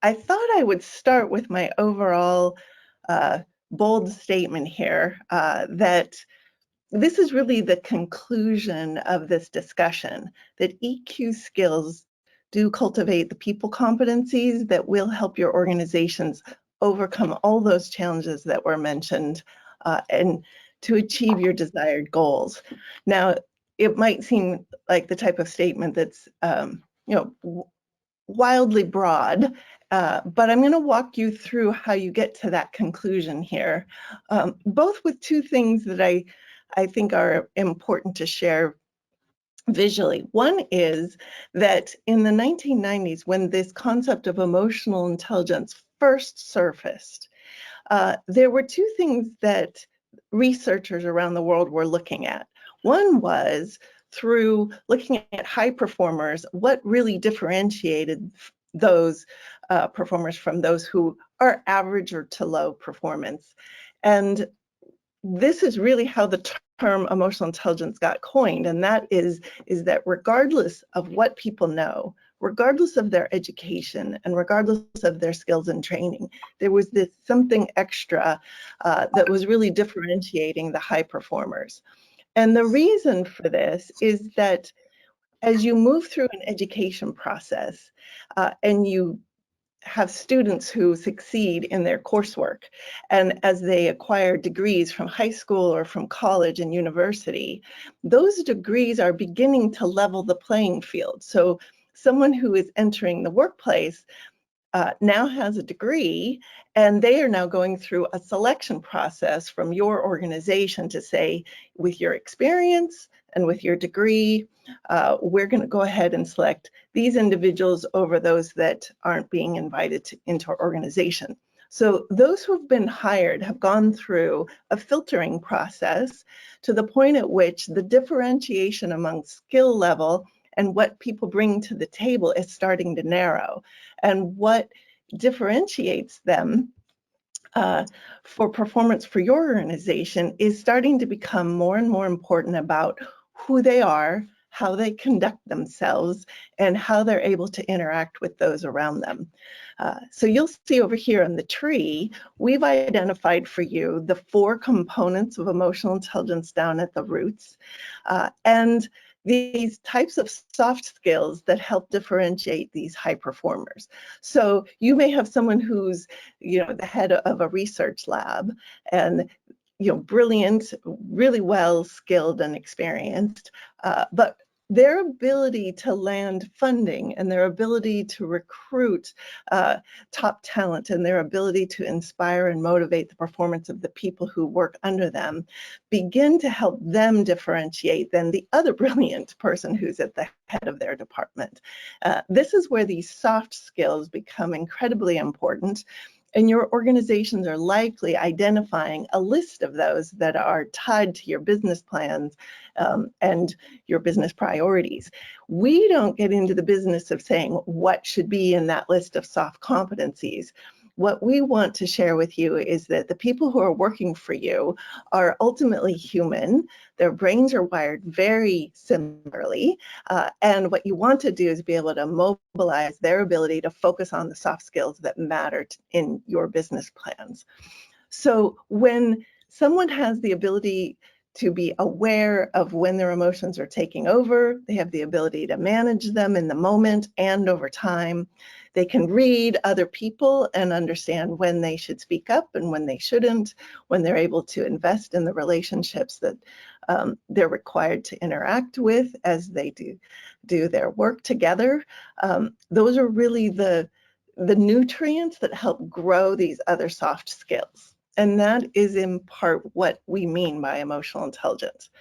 I thought I would start with my overall bold statement here that this is really the conclusion of this discussion, that EQ skills do cultivate the people competencies that will help your organizations overcome all those challenges that were mentioned and to achieve your desired goals. Now, it might seem like the type of statement that's wildly broad, but I'm going to walk you through how you get to that conclusion here, both with two things that I think are important to share visually. One is that in the 1990s, when this concept of emotional intelligence first surfaced, there were two things that researchers around the world were looking at. One was through looking at high performers, what really differentiated those performers from those who are average or to low performance. And this is really how the term emotional intelligence got coined, and that is that regardless of what people know, regardless of their education, and regardless of their skills and training, there was this something extra that was really differentiating the high performers. And the reason for this is that as you move through an education process and you have students who succeed in their coursework, and as they acquire degrees from high school or from college and university, those degrees are beginning to level the playing field. So someone who is entering the workplace now has a degree, and they are now going through a selection process from your organization to say, with your experience and with your degree, we're going to go ahead and select these individuals over those that aren't being invited into our organization. So those who have been hired have gone through a filtering process to the point at which the differentiation among skill level and what people bring to the table is starting to narrow. And what differentiates them for performance for your organization is starting to become more and more important about who they are, how they conduct themselves, and how they're able to interact with those around them. So you'll see over here on the tree, we've identified for you the 4 components of emotional intelligence down at the roots. And these types of soft skills that help differentiate these high performers. So you may have someone who's, the head of a research lab and, brilliant, really well skilled and experienced, but their ability to land funding and their ability to recruit top talent and their ability to inspire and motivate the performance of the people who work under them begin to help them differentiate than the other brilliant person who's at the head of their department. This is where these soft skills become incredibly important. And your organizations are likely identifying a list of those that are tied to your business plans and your business priorities. We don't get into the business of saying what should be in that list of soft competencies. What we want to share with you is that the people who are working for you are ultimately human. Their brains are wired very similarly. And what you want to do is be able to mobilize their ability to focus on the soft skills that matter in your business plans. So when someone has the ability to be aware of when their emotions are taking over, they have the ability to manage them in the moment and over time. They can read other people and understand when they should speak up and when they shouldn't, when they're able to invest in the relationships that they're required to interact with as they do their work together. Those are really the nutrients that help grow these other soft skills. And that is in part what we mean by emotional intelligence.